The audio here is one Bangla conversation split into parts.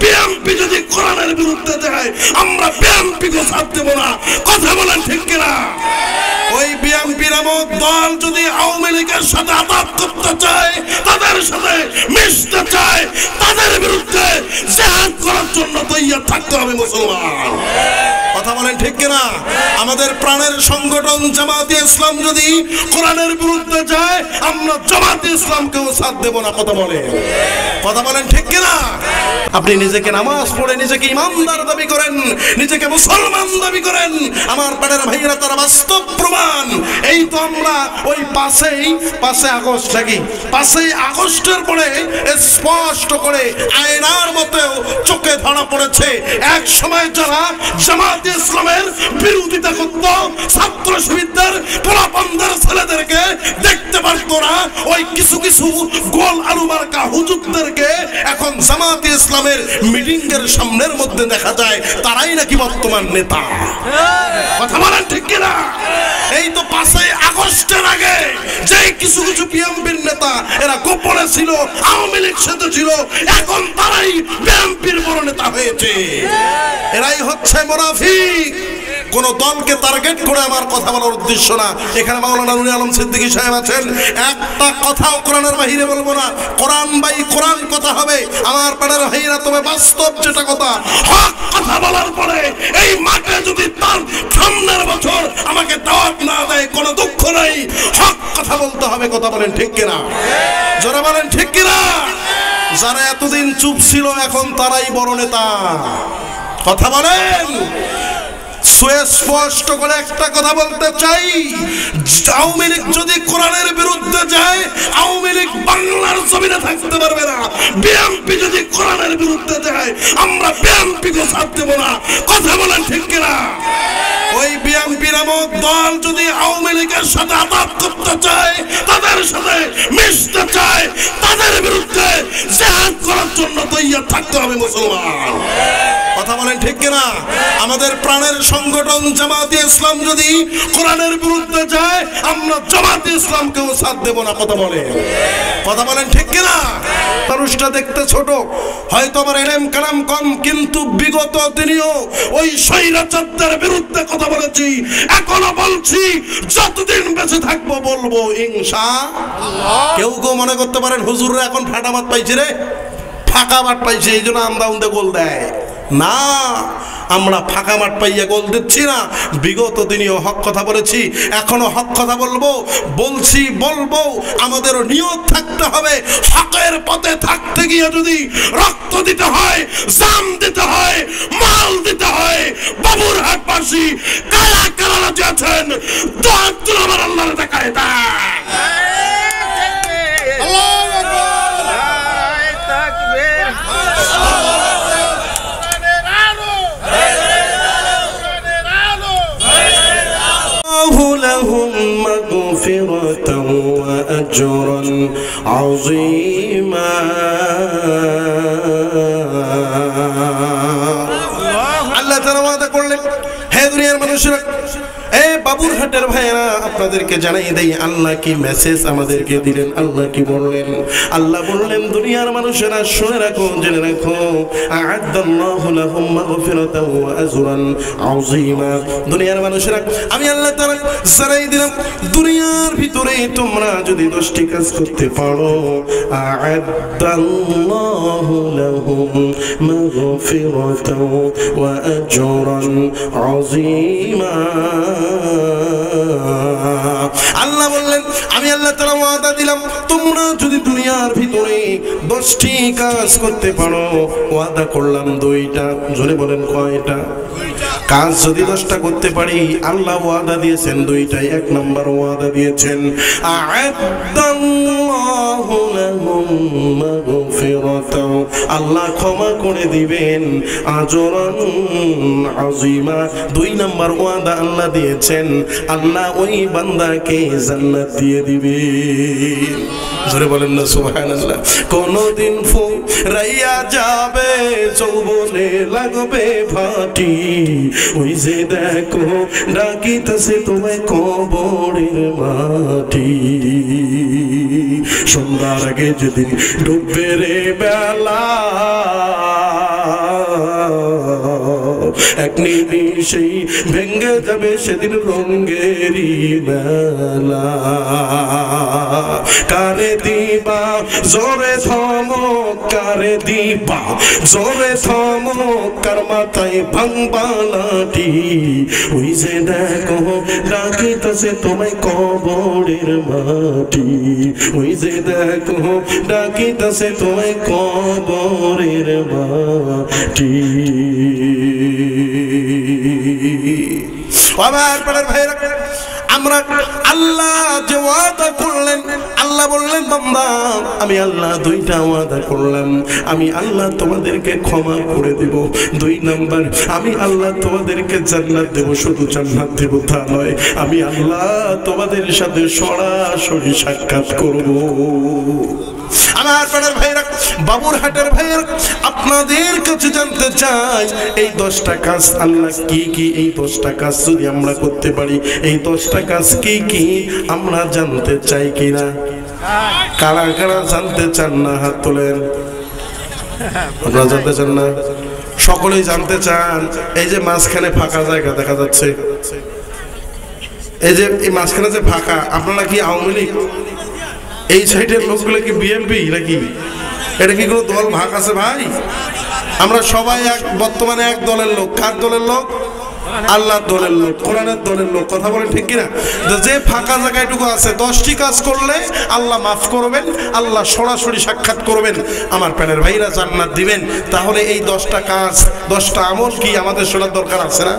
বিএনপি যদি কোরআনের বিরুদ্ধে যায় আমরা বিএনপিকে সাথ দেব না। কথা বলেন ঠিক কিনা? ওই বিএনপি নামক দল যদি আওয়ামী লীগের সাথে আতাত করতে চায়, তাদের সাথে মিশতে চায়, তাদের বিরুদ্ধে জিহাদ করার জন্য তৈরি থাকতে হবে মুসলমান। কথা বলেন ঠিক কিনা? আমাদের প্রাণের সংগঠন জামাতে ইসলাম যদি কোরআনের বিরুদ্ধে যায় আমরা জামাতে ইসলামকেও সাথ দেব না। কথা বলেন ঠিক কিনা? আপনি নিজেকে নামাজ পড়ে নিজেকে ইমানদার দাবি করেন, নিজেকে মুসলমান দাবি করেন, আমার প্রাণের ভাইয়েরা তারা বাস্তব প্রমাণ। এই তো আমরা ওই 5 আগস্ট নাকি 5 আগস্টের পরে স্পষ্ট করে আয়নার মতো চোখে ধরা পড়েছে এক সময় যারা জামাতে ইসলামের বিরোধিতা করত, ছাত্র শিবিরদের পোলাপানদের ছেলেদেরকে দেখতে পারত না, ওই কিছু কিছু গোল আলু মার্কা হুজুরদেরকে এখন জামাতে ইসলামের মিটিং এর সামনের মধ্যে দেখা যায় তারাই নাকি বর্তমান নেতা। কথা বলেন ঠিক কিনা? এই তো 5 আগস্টের আগে যে কিছু কিছু বিএনপির নেতা এরা গোপনে ছিল, আওয়ামী লীগ সাথে ছিল, এখন তারাই বিএনপির বড় নেতা হয়েছে। এরাই হচ্ছে মুনাফিক। কোন দলকে টার্গেট করে আমার কথা বলার উদ্দেশ্য না। এখানে মাওলানা নুরুল আলম সিদ্দিকী সাহেব আছেন, একটা কথাও কোরআনের বাহিরে বলবো না। কোরআন বাই কোরআন কথা হবে আমার প্রাণের ভাইরা। তবে বাস্তব যেটা কথা, হক কথা বলার পরে এই মাঠে যদি তার সামনের বছর আমাকে দাওয়াত না দেয় কোনো দুঃখ নাই, হক কথা বলতে হবে। কথা বলেন ঠিক কিনা? যারা বলেন ঠিক কিনা? যারা এতদিন চুপ ছিল এখন তারাই বড় নেতা। কথা বলেন। সুস্পষ্ট করে একটা কথা বলতে চাই, আওয়ামী লীগ যদি কোরআনের বিরুদ্ধে যায় আওয়ামী লীগ বাংলার জমিনে থাকতে পারবে না। বিএনপি যদি কোরআনের বিরুদ্ধে যায় আমরা বিএনপিকে সাথ দেব না। কথা বলেন ঠিক কিনা? ওই বিএনপি নামক দল যদি আওয়ামী লীগের সাথে আতাত করতে চায়, তাদের সাথে মিশতে চায়, তাদের বিরুদ্ধে জিহাদ করার জন্য তৈরি থাকতে হবে মুসলমান। কথা বলেন ঠিক কিনা? আমাদের প্রাণের সংগঠন জামাতে ইসলাম যদি কোরআনের বিরুদ্ধে যায় আমরা জামাতে ইসলামকেও সাথ দেব না। কথা বলেন ঠিক কিনা? মানুষটা দেখতে ছোট, হয়তো আমার এলেম কালাম কম, কিন্তু বিগত দিনেও ওই স্বৈরাচারদের বিরুদ্ধে কথা বলেছি, এখনো বলছি, যতদিন বেঁচে থাকবো বলবো ইনশাআল্লাহ। কেউ মনে করতে পারেন হুজুররা এখন ফাটা মাঠ পাইছে রে, ফাঁকা মাঠ পাইছে এই জন্য আমরা গোল দেয় না। আমরা ফাঁকা মাঠ পাইয়া গোল দিচ্ছি না। বিগত দিনেও হক কথা বলেছি, এখনো হক কথা বলবো, বলবো। আমাদের নিয়ত থাকতে হবে হকের পথে থাকতে গিয়ে যদি রক্ত দিতে হয়, জান দিতে হয়, মাল দিতে হয়, বাবুরহাটবাসী কারা কারা রাজি আছেন দোয়া তুলে আমার আল্লাহর দেখায় لهم مغفرة وأجرا عظيما। আল্লাহ তাআলা ওয়াদা করলেন, হে দুনিয়ার মানুষেরা, এই বাবুরহাটের ভাইয়েরা, আপনাদেরকে জানাই দেই আল্লাহ কি মেসেজ আমাদেরকে দিলেন। আল্লাহ কি বললেন? আল্লাহ বললেন, দুনিয়ার মানুষেরা শুনে রাখো, জেনে রাখো, আ'আদাল্লাহু লাহুম মাগফিরাতাও ওয়া আজরান আযীমা। দুনিয়ার মানুষেরা আমি আল্লাহ তাআলা জানাই দিলাম, দুনিয়ার ভিতরে তোমরা যদি 10টি কাজ করতে পারো, আ'আদাল্লাহু লাহুম মাগফিরাতাও ওয়া আজরান আযীমা। আল্লাহ বললেন, আমি আল্লাহ তাআলা ওয়াদা দিলাম, তোমরা যদি দুনিয়ার ভিতরে 10টি কাজ করতে পারো, ওয়াদা করলাম 2টা। জোরে বলেন কয়টা? কাজ যদি 10টা করতে পারি, আল্লাহ ওয়াদা দিয়েছেন 2টাই। 1 নম্বর ওয়াদা দিয়েছেন, আ'আদাল্লাহু লাহুম মাগফিরাতাও, আল্লাহ ক্ষমা করে দিবেন, আজরান আযীমা। 2 নম্বর ওয়াদা আল্লাহ দিয়েছেন, আল্লাহ ওই বান্দাকে জান্নাত দিয়ে দিবে। জোরে বলেন না সুবহানাল্লাহ। কোনদিন ফুরাইয়া যাবে যৌবনে লাগবে ফাটি, ওই যে দেখো ডাকিতেছে তোমায় কবরের মাটি। সন্ধ্যার আগে যেদিন ডুববে রে বেলা, এক নিমিষেই ভেঙে যাবে সেদিন রঙেরই মেলা। কারে দিবা জোরে ধমক, কারে দিবা জোরে ধমক, কার মাথায় ভাঙবা লাঠি। ওই যে দেখো ডাকিতেছে তোমায় কবরের মাটি, ওই যে দেখো ডাকিতেছে তোমায় কবরের মাটি। আমার পাড়ার ভাইরা, আমরা আল্লাহ যে ওয়াদা করলেন, আল্লাহ বললেন বান্দা আমি আল্লাহ দুইটা ওয়াদা করলাম, আমি আল্লাহ তোমাদেরকে ক্ষমা করে দেব। 2 নাম্বার, আমি আল্লাহ তোমাদেরকে জান্নাত দেব। শুধু জান্নাত দেব তা নয়, আমি আল্লাহ তোমাদের সাথে সরাসরি সাক্ষাৎ করব। আমার পাড়ার ভাইরা, বাবুরহাটের ভাইরা, আপনাদের কাছে জানতে চাই এই 10টা কাজ আল্লাহ কি কি? এই 10টা কাজ যদি আমরা করতে পারি, এই 10টা কাজ কি কি আমরা জানতে চাই কিনা? কারা কারা জানতে চান না হাত তোলেন? আপনারা জানতে চান না? সকলেই জানতে চান। এই যে মাঝখানে ফাঁকা জায়গা দেখা যাচ্ছে, এই যে এই মাঝখানে যে ফাঁকা, আপনারা কি আওয়ামী লীগ? এই সাইডের লোকগুলো কি বিএনপি নাকি? এটা কি কোনো দল ভাগ আছে ভাই? আমরা সবাই বর্তমানে এক দলের লোক। কার দলের লোক? আল্লাহর দলের লোক, কোরআনের দলের লোক। কথা বলেন ঠিক কিনা? যে ফাঁকা জায়গাটুকু আছে 10টি কাজ করলে আল্লাহ মাফ করবেন, আল্লাহ সরাসরি সাক্ষাৎ করবেন, আমার প্যানের ভাইরা জান্নাত দিবেন। তাহলে এই 10টা কাজ, 10টা আমল কি আমাদের শোনার দরকার আছে না?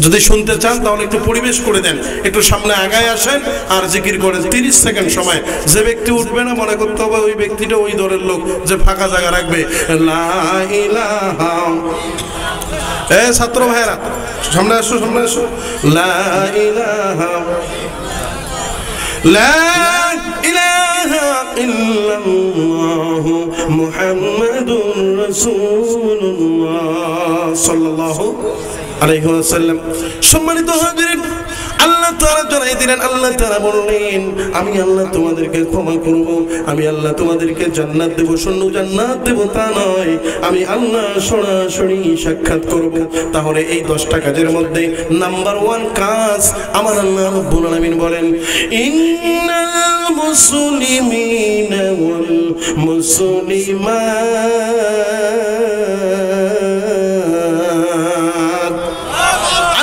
যদি শুনতে চান তাহলে একটু পরিবেশ করে দেন, একটু সামনে আগায় আসেন আর জিকির করেন। 30 সেকেন্ড সময়। যে ব্যক্তি উঠবে না মনে করতে হবে ওই ব্যক্তিটা ওই দলের লোক যে ফাঁকা জায়গা রাখবে। লা ইলাহা, এ ছাত্র ভাইরা সামনে আসো, সামনে আসো। লা ইলাহা, লা ইলাহা ইল্লাল্লাহ মুহাম্মাদুর রাসূলুল্লাহ সাল্লাল্লাহু আলাইহি ওয়াসাল্লাম। সম্মানিত হাজিরিন, আল্লাহ তাআলা জানাই দিলেন, আল্লাহ তাআলা বললেন আমি আল্লাহ তোমাদেরকে ক্ষমা করব, আমি আল্লাহ তোমাদেরকে জান্নাত দেব। শুধু জান্নাত দেব তা নয়, আমি আল্লাহ সরাসরি সাক্ষাৎ করব। তাহলে এই 10টা কাজের মধ্যে নাম্বার 1 কাজ আমার আল্লাহ রাব্বুল আলামিন বলেন, ইন্নাল মুসলিমিনা ওয়াল মুসলিমাত।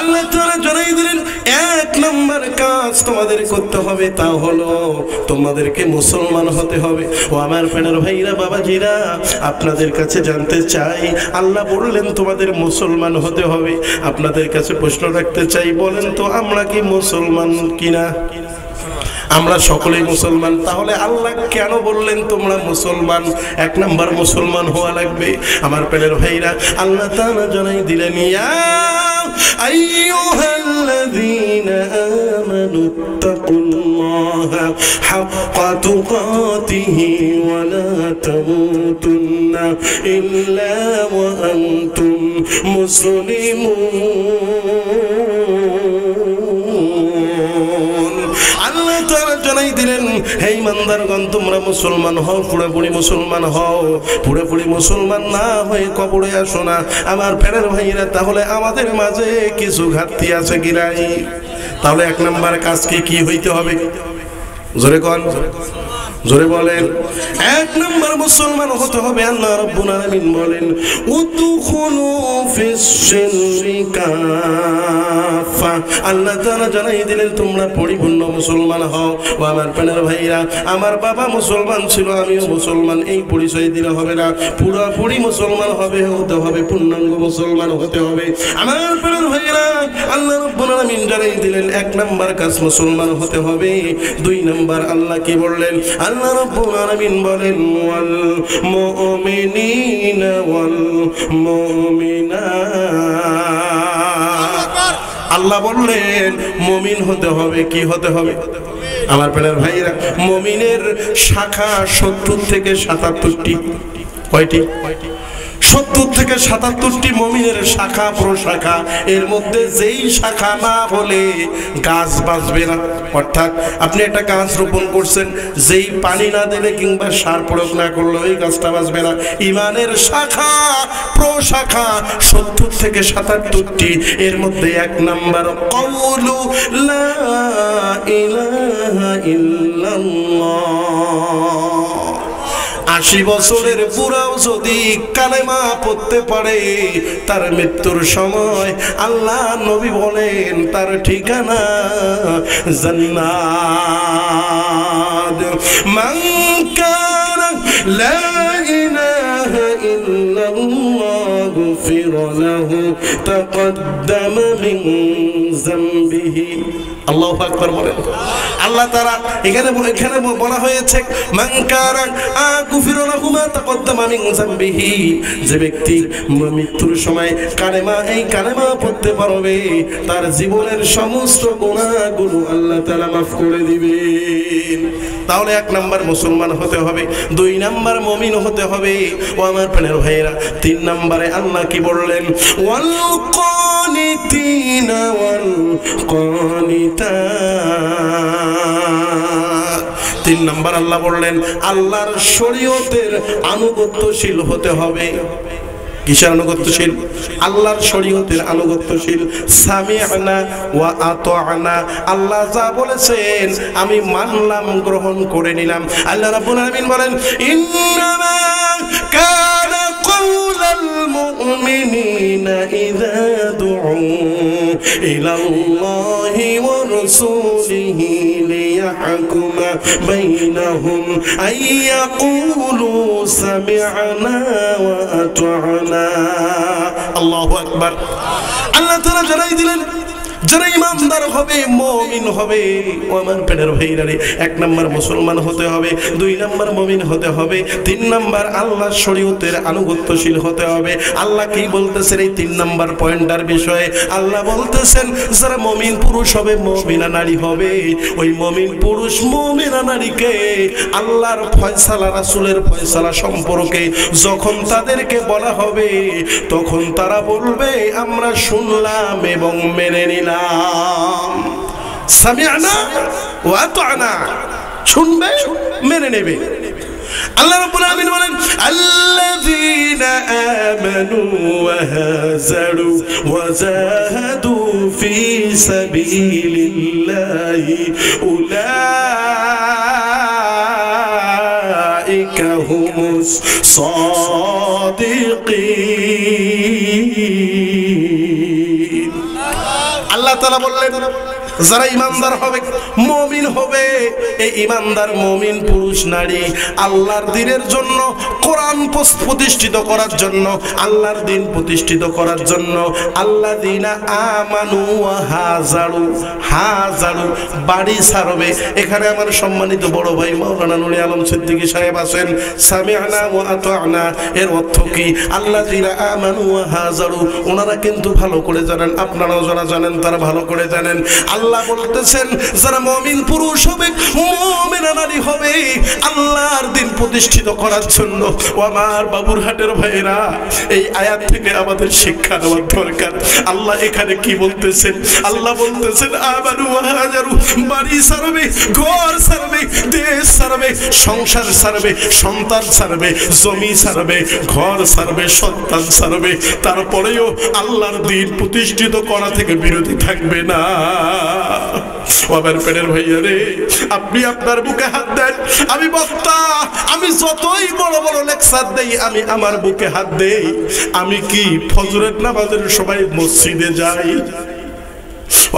আল্লাহ তাআলা জানাই দিলেন 1 নম্বর কাজ তোমাদের করতে হবে, তা হলো তোমাদেরকে মুসলমান হতে হবে। ও আমার প্রাণের ভাইরা, বাবাজিরা, আপনাদের কাছে জানতে চাই, আল্লাহ বললেন তোমাদের মুসলমান হতে হবে। আপনাদের কাছে প্রশ্ন রাখতে চাই, বলেন তো আমরা কি মুসলমান কিনা? আমরা সকলেই মুসলমান। তাহলে আল্লাহ কেন বললেন তোমরা মুসলমান? 1 নাম্বার মুসলমান হওয়া লাগবে। আমার প্রাণের ভাইরা, আল্লাহ তাআলা জানাই দিলেন, ইয়া আইয়ুহাল্লাযীনা আমানুত্তাকুল্লাহা হাক্কা তুকাতিহি ওয়া লা তামুতুন্না ইল্লা ওয়া আনতুম মুসলিমুন। আল্লাহ তাআলা জানাই দিলেন, হে ইমানদারগণ, তোমরা মুসলমান হও, পুরোপুরি মুসলমান হও। পুরোপুরি মুসলমান না হয়ে কবরে আসো না। আমার প্রাণের ভাইরা, তাহলে আমাদের মাঝে কিছু ঘাটতি আছে কি নাই? তাহলে 1 নাম্বার কাজ কি হইতে হবে? জোরে কোন, জোরে বলেন। 1 নাম্বার মুসলমান হতে হবে। আল্লাহ রাব্বুল আলামিন বলেন, উদখুলু ফিস সিলমি কাফা। আল্লাহ তাআলা জানাই দিলেন তোমরা পরিপূর্ণ মুসলমান হও। ও আমার প্রাণের ভাইরা, আমার বাবা মুসলমান ছিল, আমিও মুসলমান, এই পরিচয় দিলে হবে না। পুরোপুরি মুসলমান হতে হবে, পূর্ণাঙ্গ মুসলমান হতে হবে। আমার প্রাণের ভাইরা, আল্লাহ রাব্বুল আলামিন জানাই দিলেন 1 নাম্বার কাজ মুসলমান হতে হবে। 2 নাম্বার আল্লাহ কি বললেন? আল্লাহ রাব্বুল আলামিন বলেন, ওয়াল মুমিনিনা ওয়াল মুমিনাত। আল্লাহ বললেন মুমিন হতে হবে। কি হতে হবে? আমার প্রাণের ভাইরা, মুমিনের শাখা 70 থেকে 77টি। কয়টি? 70 থেকে 77টি মুমিনের শাখা প্রশাখা, এর মধ্যে যেই শাখা না হলে গাছ বাঁচবে না। অর্থাৎ আপনি একটা গাছ রোপণ করছেন, যেই পানি না দিলে কিংবা সার প্রয়োগ না করলে ওই গাছটা বাঁচবে না। ইমানের শাখা প্রশাখা 70 থেকে 77টি, এর মধ্যে 1 নাম্বার কওলু লা ইলাহা ইল্লাল্লাহ। 80 বছরের বুড়াও যদি কালেমা পড়তে পারে, তার মৃত্যুর সময় আল্লাহ নবী বলেন তার ঠিকানা জান্নাত। মান কানা লা ইলাহা ইল্লাল্লাহ গুফিরা লাহু তাকদ্দামা মিন যামবিহি। আল্লাহু আকবার বলেন। আল্লাহ তাআলা এখানে বলা হয়েছে মান কানা গুফিরা লাহু মা তাকদ্দামা মিন যামবিহি, যে ব্যক্তি মৃত্যুর সময় এই কালেমা পড়তে পারবে, তার জীবনের সমস্ত গুনাহগুলো আল্লাহ তাআলা মাফ করে দিবেন। তাহলে 1 নাম্বার মুসলমান হতে হবে, 2 নাম্বার মুমিন হতে হবে। ও আমার প্রাণের ভাইরা, 3 নম্বরে আল্লাহ কি বললেন? ওয়াল কানিতিনা ওয়াল কানিতাত। 3 নম্বর আল্লাহ বললেন আল্লাহর শরীয়তের আনুগত্যশীল হতে হবে। কিসের আনুগত্যশীল? আল্লাহর শরীয়তের আনুগত্যশীল। সামি'না ওয়া আতা'না, আল্লাহ যা বলেছেন আমি মানলাম, গ্রহণ করে নিলাম। আল্লাহ রাব্বুল আলামিন বলেন ইন্নামা কানা কাওলাল মুমিনিনা ইযা দু'উ ইলাল্লাহি ওয়া রাসূলিহি লিয়াহকুমা বাইনাহুম আইয়াকুলু সামি'না ওয়া আতা'না। আল্লাহু আকবার। আল্লাহ তাআলা জানাই দিলেন যারা ইমানদার হবে, মুমিন হবে, ও আমার প্রাণের ভাইরা রে, 1 নাম্বার মুসলমান হতে হবে, 2 নাম্বার মুমিন হতে হবে, 3 নাম্বার আল্লাহর শরীয়তের আনুগত্যশীল হতে হবে। আল্লাহ কি বলতেছেন এই 3 নাম্বার পয়েন্টার বিষয়ে? আল্লাহ বলতেছেন যারা মুমিন পুরুষ হবে, মুমিনা নারী হবে, ওই মুমিন পুরুষ মুমিনা নারীকে আল্লাহর ফয়সালা, রাসূলের ফয়সালা সম্পর্কে যখন তাদেরকে বলা হবে, তখন তারা বলবে আমরা শুনলাম এবং মেনে নিলাম। সামি'না ওয়া আতা'না, শুনবে মেনে নেবে। আল্লাহ রাব্বুল আলামিন বলেন আল্লাযীনা আমানু ওয়া হাজারু ওয়া জাহাদু ফি সাবিলিল্লাহি উলাইকা হুমুস সাদিকিন। আল্লাহ তাআলা বললেন যারা ইমানদার হবে, মুমিন হবে, এই ইমানদার মুমিন পুরুষ নারী আল্লাহর দ্বীনের জন্য, কোরআন প্রতিষ্ঠিত করার জন্য, আল্লাহর দ্বীন প্রতিষ্ঠিত করার জন্য, আল্লাযীনা আমানু ওয়া হাজারু, হাজারু বাড়ি ছাড়বে। এখানে আমার সম্মানিত বড় ভাই মাওলানা নুরে আলম সিদ্দিকী সাহেব আছেন। সামি'না ওয়া আতা'না এর অর্থ কি? আল্লাযীনা আমানু ওয়া হাজারু, ওনারা কিন্তু ভালো করে জানেন, আপনারাও যারা জানেন তারা ভালো করে জানেন। আল্লাহ বলতেছেন যারা মুমিন পুরুষ হবে, মুমিনা নারী হবে, আল্লাহর দ্বীন প্রতিষ্ঠিত করার জন্য। ও আমার বাবুরহাটের ভাইরা, এই আয়াত থেকে আমাদের শিক্ষা নেওয়ার দরকার। আল্লাহ এখানে কি বলতেছেন? আল্লাহ বলতেছেন আমানু ওয়া হাজারু, বাড়ি ছাড়বে, ঘর ছাড়বে, দেশ ছাড়বে, সংসার ছাড়বে, সন্তান ছাড়বে, জমি ছাড়বে, ঘর ছাড়বে, সন্তান ছাড়বে, তারপরেও আল্লাহর দ্বীন প্রতিষ্ঠিত করা থেকে বিরতি থাকবে না। আমার প্রাণের ভাইয়া রে, আপনি আপনার বুকে হাত দেন। আমি বক্তা, আমি যতই বড় বড় লেকচার দেই, আমি আমার বুকে হাত দেই। আমি কি ফজরের নামাজের সময় মসজিদে যাই?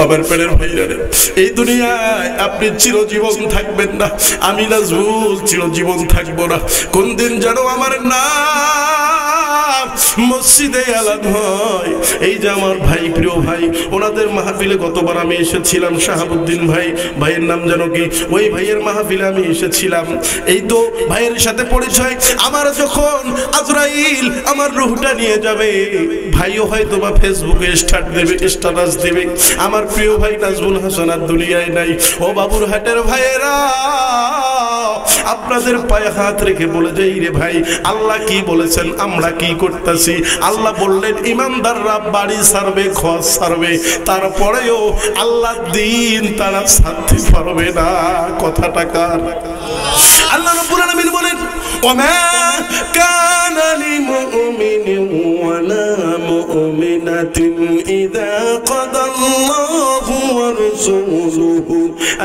আমার প্রাণের ভাইয়া রে, এই দুনিয়ায় আপনি চিরজীবন থাকবেন না, আমি নাজবুল চিরজীবন থাকবো না। কোন দিন যেন আমার নাম মসজিদে আলাদ হয়। এই যে আমার ভাই, প্রিয় ভাই, ওনাদের মাহফিলে গতবার আমি এসেছিলাম, শাহাবুদ্দিন ভাই, ভাইয়ের নাম যেন কি, ওই ভাইয়ের মাহফিলে আমি এসেছিলাম। এই তো ভাইয়ের সাথে পরিচয়। আমার যখন আজরাইল আমার রূহটা নিয়ে যাবে, ভাইও হয়তো বা ফেসবুকে স্ট্যাটাস দেবে আমার প্রিয় ভাই নাজমুল হাসান আর দুনিয়ায় নাই। ও বাবুরহাটের ভাইয়েরা, আপনাদের পায়ে হাত রেখে বলে যাই রে ভাই, আল্লাহ কি বলেছেন, আমরা কি করতেছি। বলতেছি। আল্লাহ বললেন ইমানদাররা বাড়ি ছাড়বে, ঘর ছাড়বে, তারপরেও আল্লাহ দিন তারা ছাড়তে পারবে না। কথাটা কার? আল্লাহ রাব্বুল আলামিন বলেন ওমা কানা লিমুমিনিন ওয়ালা মুমিনাতিন ইযা কাদাল্লাহু ওয়া রাসূলুহু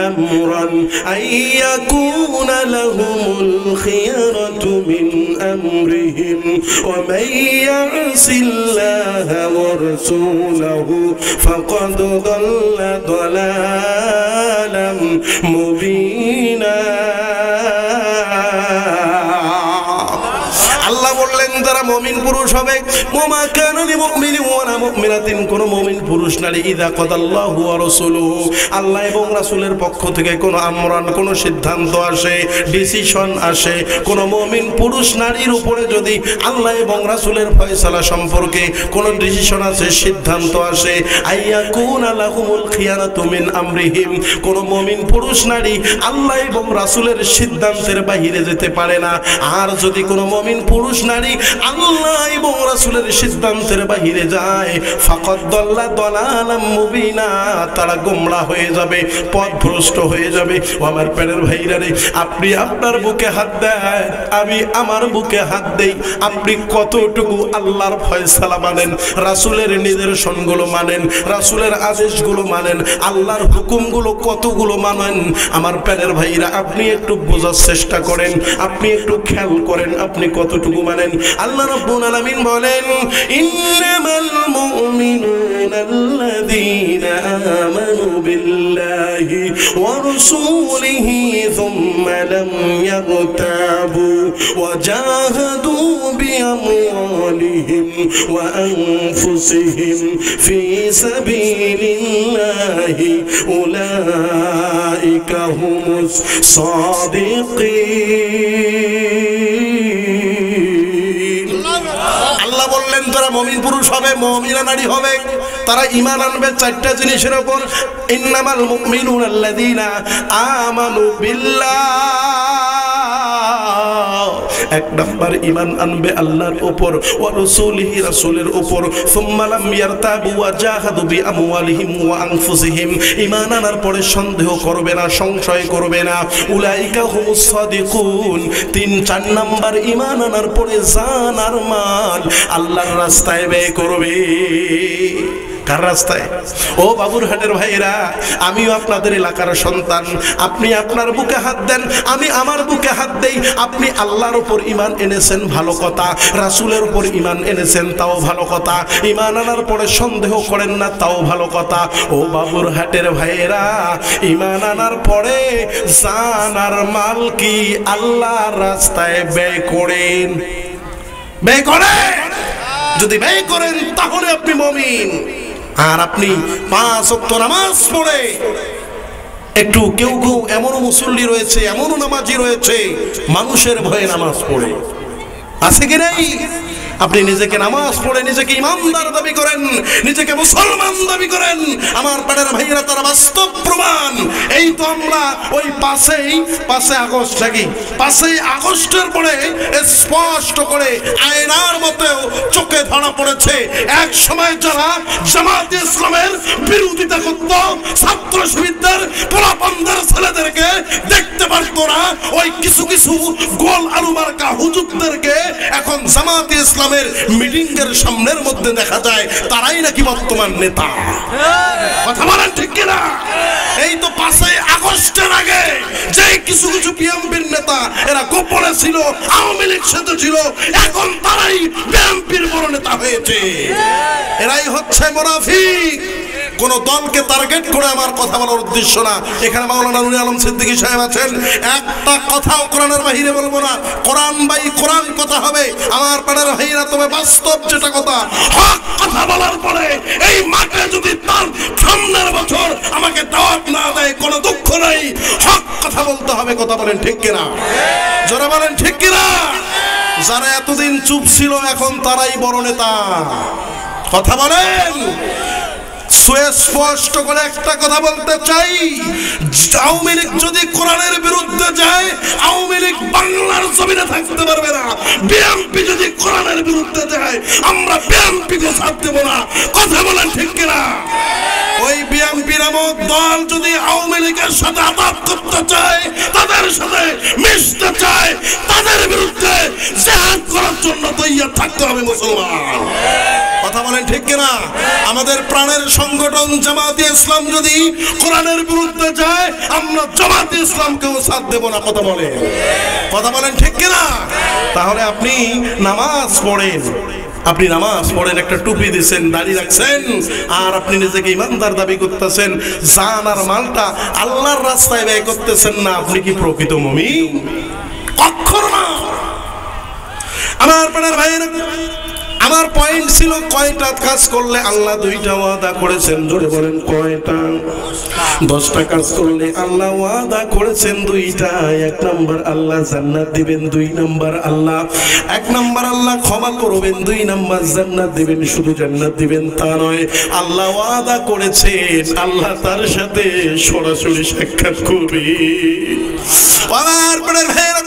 আমরান আইয়াকুনা লাহুমুল খিয়ারাতু মিন আমরিহিম ওয়া মান ইয়াসিল্লাহা ওয়া রাসূলুহু ফাকাদ দাল্লা দালালাম মুবিনা। আল্লাহ বললেন যারা মুমিন পুরুষ হবে, ওমা কানা লিমুমিনিন ওয়ালা মুমিনাতিন, কোন মুমিন পুরুষ নারী ইযা কাদাল্লাহু ওয়া রাসূলুহু, আল্লাহ এবং রাসূলের পক্ষ থেকে কোন আমরান, কোন সিদ্ধান্ত আসে, ডিসিশন আসে, কোন মুমিন পুরুষ নারীর উপরে যদি আল্লাহ এবং রাসূলের ফয়সালা সম্পর্কে কোন ডিসিশন আসে, সিদ্ধান্ত আসে, আইয়াকুনা লাহুমুল খিয়ারাতু মিন আমরিহিম, কোন মুমিন পুরুষ নারী আল্লাহ এবং রাসূলের সিদ্ধান্তের বাইরে যেতে পারে না। আর যদি কোন মুমিন পুরুষ নারী আল্লাহ এবং রাসূলের সিদ্ধান্তের বাইরে যায়, ফাকাদ দাল্লা দালালাম মুবিনা, তারা গোমরা হয়ে যাবে, পথভ্রষ্ট হয়ে যাবে। ও আমার প্যারের ভাইরা রে, আপনি আপনার বুকে হাত দেন, আমি আমার বুকে হাত দেই। আপনি কতটুকু আল্লাহর ফয়সালা মানেন, রাসূলের নির্দেশনগুলো মানেন, রাসূলের আদেশগুলো মানেন, আল্লাহর হুকুমগুলো কতগুলো মানেন? আমার প্যারের ভাইরা, আপনি একটু বোঝার চেষ্টা করেন, আপনি একটু খেয়াল করেন আপনি কতটুকু মানেন। আল্লাহ রাব্বুল আলামিন বলেন ইন্নামাল মুমিনুনা আল্লাযীনা আমানু বিল্লাহি ওয়া রাসূলিহি সুম্মা লাম ইয়ারতাবু ওয়া জাহাদু বিআমওয়ালিহিম ওয়া আনফুসিহিম ফি সাবিলিল্লাহি উলাইকা হুমুস সাদিকিন। আল্লাহ বললেন যারা মুমিন পুরুষ হবে, মুমিনা নারী হবে, তারা ঈমান আনবে চারটা জিনিসের উপর। ইন্নামাল মুমিনুনা আল্লাযীনা আমানু বিল্লাহ, এক নাম্বার ঈমান আনবে আল্লাহর উপর, ওয়া রাসূলিহি, রাসূলের উপর, সুম্মা লাম ইয়ারতাবু ওয়া জাহাদু বিআমওয়ালিহিম ওয়া আনফুসিহিম, ঈমান আনার পরে সন্দেহ করবে না, সংশয় করবে না, উলাইকা হুমুস সাদিকুন। 3-4 নাম্বার ঈমান আনার পরে জান আর মাল আল্লাহর রাস্তায় ব্যয় করবে। কার রাস্তায়? ও বাবুরহাটের ভাইরা, আমিও আপনাদের এলাকার সন্তান। আপনি আপনার বুকে হাত দেন, আমি আমার বুকে হাত দেই। আপনি আল্লাহর উপর ঈমান এনেছেন, ভালো কথা, রাসূলের উপর ঈমান এনেছেন, তাও ভালো কথা, ঈমান আনার পরে সন্দেহ করেন না, তাও ভালো কথা। ও বাবুরহাটের ভাইরা, ঈমান আনার পরে জান আর মাল কি আল্লাহর রাস্তায় ব্যয় করেন? ব্যয় করেন? যদি ব্যয় করেন তাহলে আপনি মুমিন। আর আপনি 5 ওয়াক্ত নামাজ পড়ে, একটু কেউ কেউ এমনও মুসল্লি রয়েছে, এমনও নামাজি রয়েছে মানুষের ভয়ে নামাজ পড়ে, আছে কি নাই? আপনি নিজেকে নামাজ পড়ে নিজেকে ইমানদার দাবি করেন, নিজেকে মুসলমান দাবি করেন। আমার পাড়ার ভাইয়েরা তারা বাস্তব প্রমাণ। এই তো আমরা ওই 5 আগস্ট নাকি 5 আগস্টের পরে স্পষ্ট করে আয়নার মতেও চোখে ধরা পড়েছে এক সময় যারা জামাতে ইসলামের বিরোধিতা করত, ছাত্র শিবিরদের পোলাপানদের ছেলেদেরকে দেখতে পারতো না, ওই কিছু কিছু গোল আলু মার্কা হুজুরদেরকে এখন জামাতে ইসলাম মিটিং এর সামনের মধ্যে দেখা যায় তারাই নাকি বর্তমান নেতা। কথা বলেন ঠিক কিনা? এই তো 5 আগস্টের আগে যে কিছু কিছু বিএনপির নেতা এরা গোপনে ছিল, আওয়ামী লীগ সাথে ছিল, এখন তারাই বিএনপির বড় নেতা হয়েছে। এরাই হচ্ছে মুনাফিক। কোন দলকে টার্গেট করে আমার কথা বলার উদ্দেশ্য না। এখানে মাওলানা নুরুল আলম সিদ্দিকী সাহেব আছেন, একটা কথাও কোরআনের বাহিরে বলবো না, কোরআন বাই কোরআন কথা হবে। আমার পাড়ার ভাইরা তবে বাস্তব যেটা কথা, হক কথা বলার পরে এই মাঠে যদি তার সামনের বছর আমাকে দাওয়াত না দেয় কোনো দুঃখ নাই, হক কথা বলতে হবে। কথা বলেন ঠিক কিনা? যারা বলেন ঠিক কিনা? যারা এতদিন চুপ ছিল এখন তারাই বড় নেতা। কথা বলেন। সুস্পষ্ট করে একটা কথা বলতে চাই, আওয়ামী লীগ যদি কোরআনের বিরুদ্ধে যায়, আওয়ামী লীগ বাংলার জমিনে থাকতে পারবে না। বিএনপি যদি কোরআনের বিরুদ্ধে যায়, আমরা বিএনপিকে ছাড় দেব না। কথা বলেন ঠিক কিনা? ওই বিএনপি নামক দল যদি আওয়ামী লীগের সাথে আঘাত করতে চায়, তাদের সাথে মিশতে চায়, তাদের বিরুদ্ধে জিহাদ করার জন্য তৈরি থাকতে হবে মুসলমান। কথা বলেন ঠিক কিনা? আমাদের প্রাণের সংগঠন জামাতে ইসলাম যদি কোরআনের বিরুদ্ধে যায়, আমরা জামাতে ইসলামকেও সাথ দেব না। কথা বলেন ঠিক কিনা? তাহলে আপনি নামাজ পড়েন, একটা টুপি দিচ্ছেন, দাড়ি রাখছেন, আর আপনি নিজেকে ইমানদার দাবি করতেছেন, জান আর মালটা আল্লাহর রাস্তায় ব্যয় করতেছেন না। আপনি কি প্রকৃত মুমিন? কখনো না। আমার প্রাণের ভাইয়েরা, আমার পয়েন্ট ছিল কয়টা কাজ করলে আল্লাহ দুইটা ওয়াদা করেছেন, জোরে বলেন কয়টা? 10টা কাজ করলে আল্লাহ ওয়াদা করেছেন দুইটা। 1 নাম্বার আল্লাহ জান্নাত দিবেন, 2 নাম্বার আল্লাহ 1 নাম্বার আল্লাহ ক্ষমা করবেন, 2 নাম্বার জান্নাত দিবেন। শুধু জান্নাত দিবেন তা নয়, আল্লাহ ওয়াদা করেছেন আল্লাহ তার সাথে সরাসরি সাক্ষাৎ করবে। আমার প্রাণের ভাইয়েরা,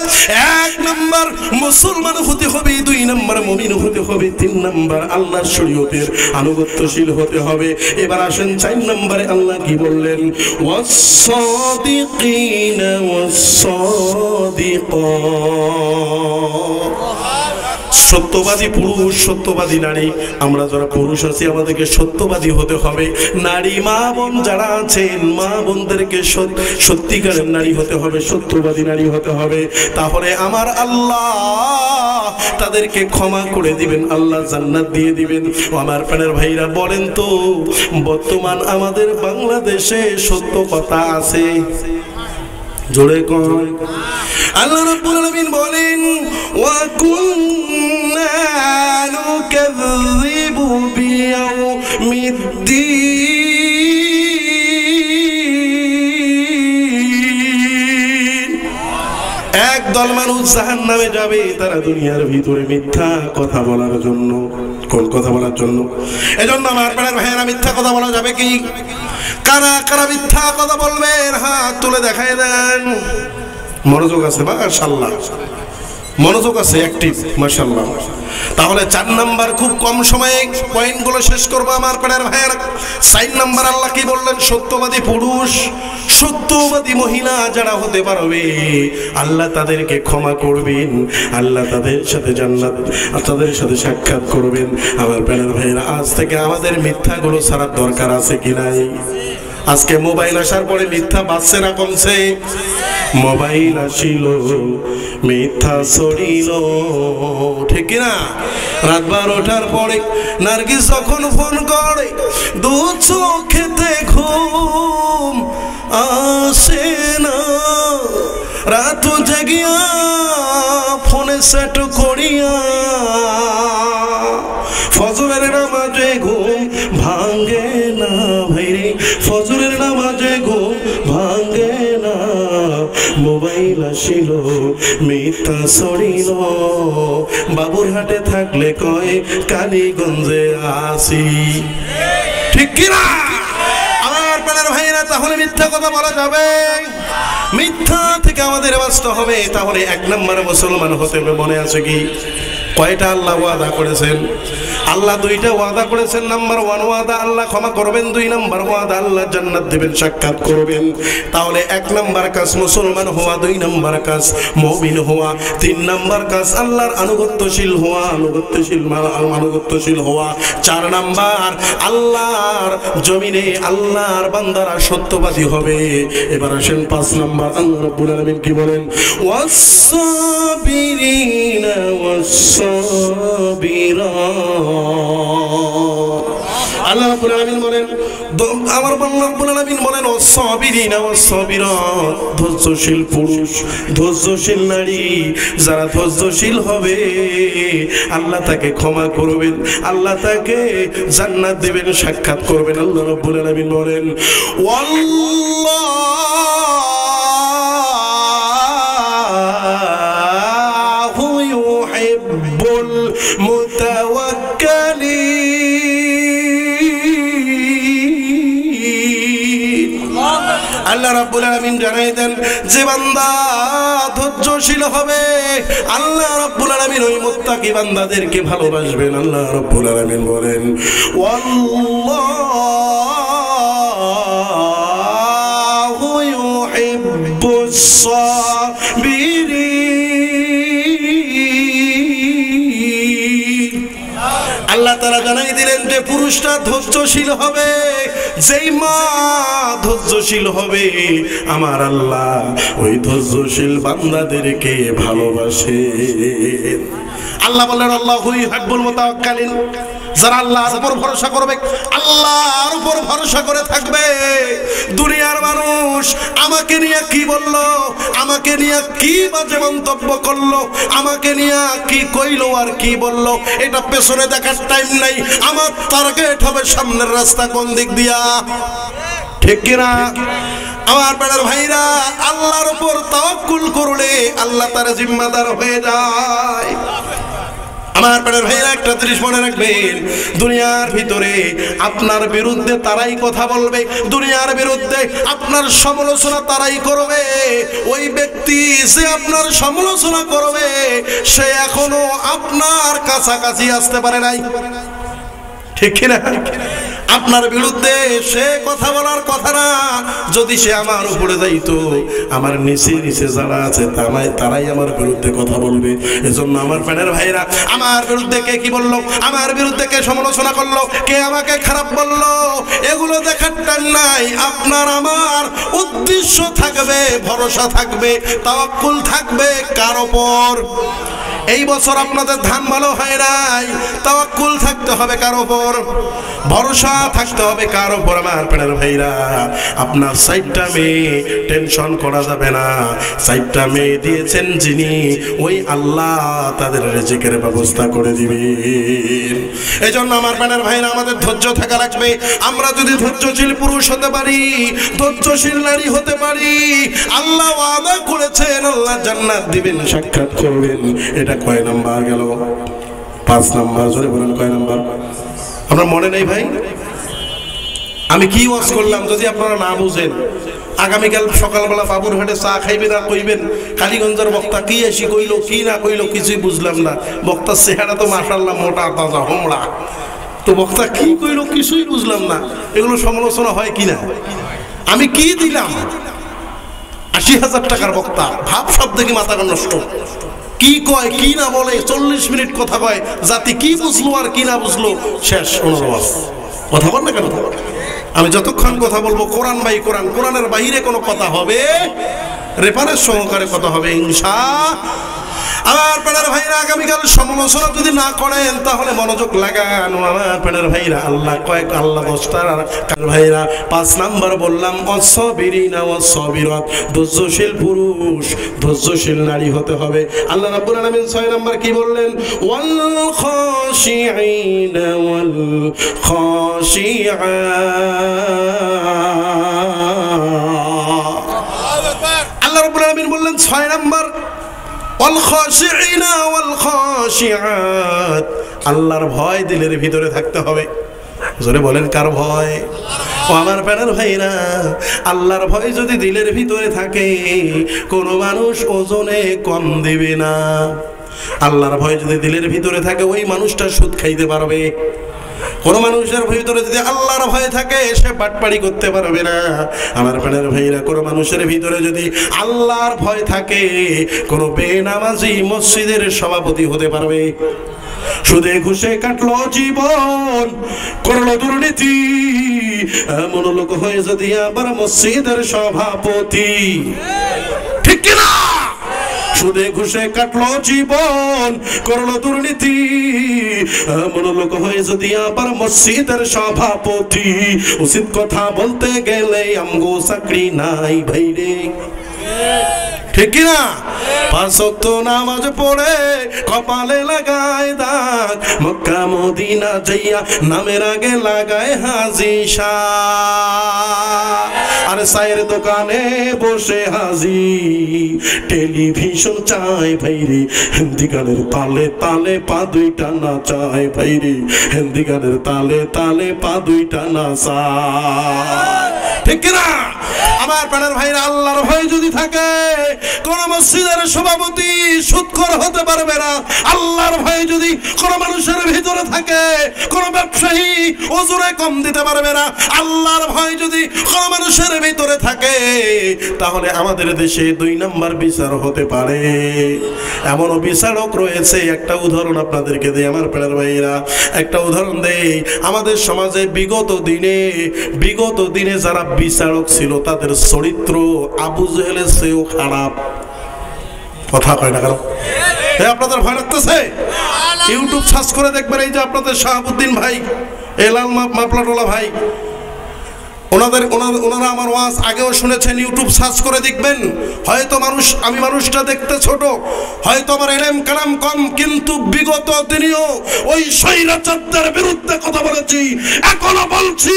1 নাম্বার মুসলমান হতে হবে, 2 নাম্বার মুমিন হতে হবে, 3 নাম্বার আল্লাহর শরীয়তের আনুগত্যশীল হতে হবে। এবার আসেন 4 নম্বরে আল্লাহ কি বললেন? ওয়াস-সাদিকিনা ওয়াস-সাদিকাত। সত্যবাদী পুরুষ, সত্যবাদী নারী। আমরা যারা পুরুষ আছি আমাদেরকে সত্যবাদী হতে হবে। নারী মা বোন যারা আছেন, মা বোনদেরকে সত্যিকারের নারী হতে হবে, সত্যবাদী নারী হতে হবে। তাহলে আমার আল্লাহ তাদেরকে ক্ষমা করে দিবেন, আল্লাহ জান্নাত দিয়ে দিবেন। আমার প্রাণের ভাইরা বলেন তো, বর্তমান আমাদের বাংলাদেশে সত্য কথা আছে? জোরে কয়। আল্লাহ রাব্বুল আলামিন বলেন, ওয়া কুন্না নুকাযযিবু বিয়াউমিদ্দিন। একদল মানুষ জাহান্নামে যাবে, তারা দুনিয়ার ভিতরে মিথ্যা কথা বলার জন্য। কোন কথা বলার জন্য? এজন্য আমার প্রাণের ভাইয়েরা, মিথ্যা কথা বলা যাবে কি? কারা কারা মিথ্যা কথা বলবেন? হাত তুলে দেখায় দেন। মনোযোগ আছে? মাশাআল্লাহ, মনোযোগ আছে, অ্যাক্টিভ, মাশাআল্লাহ। তাহলে 4 নাম্বার, খুব কম সময়ে পয়েন্টগুলো শেষ করবো আমার প্রাণের ভাইয়েরা। 4 নাম্বার আল্লাহ কি বললেন? সত্যবাদী পুরুষ, সত্যবাদী মহিলা যারা হতে পারবে, আল্লাহ তাদেরকে ক্ষমা করবেন, আল্লাহ তাদের সাথে জান্নাত, তাদের সাথে সাক্ষাৎ করবেন। আমার প্রাণের ভাইয়েরা, আজ থেকে আমাদের মিথ্যাগুলো ছাড়ার দরকার আছে কি নাই? আজকে মোবাইল আসার পরে মিথ্যা বাড়ছে না কমছে? মোবাইল আসিল, মিথ্যা ছড়িল, ঠিক না? রাত 12টার পরে নার্গিস যখন ফোন করে, 2 চোখেতে ঘুম আসে না, রাত জাগিয়া ফোনে সেট করিয়া, ফজরের নামাজে ঘুম ভাঙ্গে না ভাইরে, ফজরের নামাজে ঘুম ভাঙ্গে না। মোবাইল আসিল, মিথ্যা ছড়িল, বাবুরহাটে থাকলে কয় কালীগঞ্জে আসি, ঠিক কিনা? আমার প্রাণের ভাইরা, তাহলে মিথ্যা কথা বলা যাবে? মিথ্যা থেকে আমাদের বাঁচতে হবে। তাহলে 1 নম্বরে মুসলমান হতে হবে। মনে আছে কি? কয়টা আল্লাহ ওয়াদা করেছেন? আল্লাহ 2টা ওয়াদা করেছেন। নাম্বার 1 ওয়াদা আল্লাহ ক্ষমা করবেন, 2 নাম্বার ওয়াদা আল্লাহ জান্নাত দেবেন, সাক্ষাৎ করবেন। তাহলে 1 নাম্বার কাজ মুসলমান হওয়া, 2 নাম্বার কাজ মুমিন হওয়া, 3 নাম্বার কাজ আল্লাহর আনুগত্যশীল হওয়া, আনুগত্যশীল হওয়া, 4 নাম্বার আল্লাহর জমিনে আল্লাহর বান্দারা সত্যবাদী হবে। এবার আসেন 5 নাম্বার, আল্লাহ রাব্বুল আলামিন কি বলেন? ওয়াস-সাবিরিনা ওয়াস-সাবিরাত। আল্লাহ রাব্বুল আলামিন বলেন, আমার আল্লাহ রাব্বুল আলামিন বলেন, ওয়াস-সাবিরিনা ওয়াস-সাবিরাত, ধৈর্যশীল পুরুষ, ধৈর্যশীল নারী, যারা ধৈর্যশীল হবে আল্লাহ তাকে ক্ষমা করবেন, আল্লাহ তাকে জান্নাত দেবেন, সাক্ষাৎ করবেন। আল্লাহ রাব্বুল আলামিন বলেন, ওয়াল্লাহু ইউহিব্বুল মুতাওয়াক্কিলিন। আল্লাহ রাব্বুল আলামিন জানাই দেন যে বান্দা ধৈর্যশীল হবে আল্লাহ রাব্বুল আলামিন ওই মুত্তাকি বান্দাদেরকে ভালোবাসবেন। আল্লাহ রাব্বুল আলামিন বলেন ওয়াল্লাহু ইউহিব্বুস সাবিরিন। আল্লাহ তাআলা জানাই দিলেন যে পুরুষটা ধৈর্যশীল হবে, যেই মা ধৈর্যশীল হবে আমার আল্লাহ ওই ধৈর্যশীল বান্দাদেরকে ভালোবাসে। আল্লাহ বলেন আল্লাহু ইউহিব্বুল মুতাওয়াক্কিলিন, যারা আল্লাহর উপর ভরসা করবে, আল্লাহর উপর ভরসা করে থাকবে। দুনিয়ার মানুষ আমাকে নিয়ে কি বললো, আমাকে নিয়ে কি বাজে মন্তব্য করলো, আমাকে নিয়ে কি কইলো আর কি বললো, এটা পেছনে দেখার টাইম নাই। আমার টার্গেট হবে সামনের রাস্তা কোন দিক দিয়া, ঠিক কিনা? আমার বেড়ার ভাইরা, আল্লাহর উপর তাওয়াক্কুল করলে আল্লাহ তার জিম্মাদার হয়ে যায়। আমার প্রাণের ভাইরা একটা জিনিস মনে রাখবেন, দুনিয়ার ভিতরে আপনার বিরুদ্ধে তারাই কথা বলবে, দুনিয়ার বিরুদ্ধে আপনার সমালোচনা তারাই করবে। ওই ব্যক্তি যে আপনার সমালোচনা করবে সে এখনো আপনার কাছাকাছি আসতে পারে নাই, ঠিক কিনা? আপনার বিরুদ্ধে সে কথা বলার কথা না, যদি সে আমার উপরে যাইতো, আমার নিচে নিচে যারা আছে তারাই আমার বিরুদ্ধে কথা বলবে। এজন্য আমার প্রাণের ভাইরা, আমার বিরুদ্ধে কে কি বললো, আমার বিরুদ্ধে কে সমালোচনা করলো, কে আমাকে খারাপ বললো, এগুলো দেখার টাইম নাই। আপনার আমার উদ্দেশ্য থাকবে, ভরসা থাকবে, তাওয়াক্কুল থাকবে কার উপর? এই বছর আপনাদের ধান ভালো হয় নাই, তাওয়াক্কুল থাকতে হবে কার উপর? ভরসা থাকতে হবে কার উপর? আমার প্রাণের ভাইরা, আপনার 4টা মেয়ে টেনশন করা যাবে না। 4টা মেয়ে দিয়েছেন যিনি, ওই আল্লাহ তাদের রিজিকের ব্যবস্থা করে দিবেন। এই জন্য আমার প্রাণের ভাইরা, আমাদের ধৈর্য থাকা লাগবে। আমরা যদি ধৈর্যশীল পুরুষ হতে পারি, ধৈর্যশীল নারী হতে পারি, আল্লাহ ওয়াদা করেছেন আল্লাহ জান্নাত দিবেন, সাক্ষাৎ করবেন। এটা কয় নাম্বার গেল? 5 নাম্বার। জোরে বলেন কয় নাম্বার? আমরা মনে নেই ভাই, আমি কি ওয়াজ করলাম যদি আপনারা না বুঝেন, আগামীকাল সকালবেলা বাবুরহাটে চা খাইবেন আর কইবেন কালীগঞ্জের বক্তা কি এসি কইলো কি না কইলো কিছুই বুঝলাম না, বক্তার চেহারা তো মাশাআল্লাহ মোটা তাজা হোমড়া, তো বক্তা কি কইলো কিছুই বুঝলাম না। এগুলো সমালোচনা হয় কিনা? আমি কি দিলাম 80,000 টাকার বক্তা, ভাব সব দেখি মাথা নষ্ট, কি কয় কি না বলে, 40 মিনিট কথা কয়, জাতি কি বুঝলো আর কি না বুঝলো, শেষ অনুরোধ। কথা বল না কেন? আমি যতক্ষণ কথা বলবো কোরআন বাই কোরআন, কোরআনের বাইরে কোনো কথা হবে রেফারেন্স সহকারে কথা হবে ইনশাআল্লাহ। আমার প্রাণের ভাইরা, আগামীকাল সমালোচনা যদি না করেন তাহলে মনোযোগ লাগান। আমার প্রাণের ভাইরা, আল্লাহ কয়েক আল্লাহ 10টা ভাইরা 5 নাম্বার বললাম অসবিরিনা ওয়াসবিরাত, ধৈর্যশীল পুরুষ ধৈর্যশীল নারী হতে হবে। আল্লাহ রাব্বুল আলামিন 6 নাম্বার কি বললেন? ওয়াল খাশিঈনা ওয়াল খাশিআত। আল্লাহ রাব্বুল আলামিন বললেন 6 নাম্বার ওয়াল খাশিঈনা ওয়াল খাশিআত, আল্লাহর ভয় দিলের ভিতরে থাকতে হবে। জোরে বলেন কার ভয়? ও আমার প্রাণের ভাইরা, আল্লাহর ভয় যদি দিলের ভিতরে থাকে কোনো মানুষ ওজনে কম দিবে না। আল্লাহর ভয় যদি দিলের ভিতরে থাকে ওই মানুষটা সুদ খাইতে পারবে। কোন মানুষের ভিতরে যদি আল্লাহর ভয় থাকে সে বাটপাড়ি করতে পারবে না। আমার প্রাণের ভাইরা, কোন মানুষের ভিতরে যদি আল্লাহর ভয় থাকে কোন বেনামাজি মসজিদের সভাপতি হতে পারবে। সুদে ঘুষে কাটলো জীবন, করলো দুর্নীতি, এমন লোক হয়ে যদি আবার মসজিদের সভাপতি, ঠিক কিনা? সুদে ঘুষে কাটলো জীবন, করলো দুর্নীতি, এমন লোক হয়ে যদি আবার মসজিদের সভাপতি। উচিত কথা বলতে গেলে আমগো চাকরি নাই ভাইরে, ঠিক কিনা? 5 ওয়াক্ত নামাজ পড়ে কপালে লাগায় দাগ, মক্কা মদিনা যাইয়া নামের আগে লাগায় হাজি শাহ। আর চায়ের দোকানে বসে হাজি, টেলিভিশন চায় ভাইরে, হিন্দি গানের তালে তালে পা দুইটা নাচায় ভাইরে, হিন্দি গানের তালে তালে পা দুইটা নাচায়। ঠিক কিনা? আমার প্রাণের ভাইরা, আল্লাহর ভয় যদি থাকে কোন মসজিদের সভাপতি সুদখোর হতে পারবে না। আল্লাহর ভয় যদি কোন মানুষের ভিতরে থাকে কোন ব্যবসায়ী ওজনে কম দিতে পারবে না। আল্লাহর ভয় যদি কোন মানুষের ভিতরে থাকে তাহলে আমাদের দেশে 2 নম্বর বিচার হতে পারে। এমনও বিচারক রয়েছে, একটা উদাহরণ আপনাদেরকে দেই আমার প্রাণের ভাইরা, একটা উদাহরণ দেই। আমাদের সমাজে বিগত দিনে যারা বিচারক ছিল তাদের চরিত্র আবু জেহেলের চেয়েও খারাপ। কথা কয় না কেন? আপনাদের ভয় লাগতেছে? ইউটিউব সার্চ করে দেখবেন, এই যে আপনাদের শাহাবুদ্দিন ভাই, এই লাল মাপলাটোলা ভাই, ওনারা আমার ওয়াজ আগেও শুনেছেন, ইউটিউব সার্চ করে দেখবেন। হয়তো আমি মানুষটা দেখতে ছোট, হয়তো আমার এলেম কালাম কম, কিন্তু বিগত দিনেও ওই স্বৈরাচারদের বিরুদ্ধে কথা বলেছি, এখনো বলছি,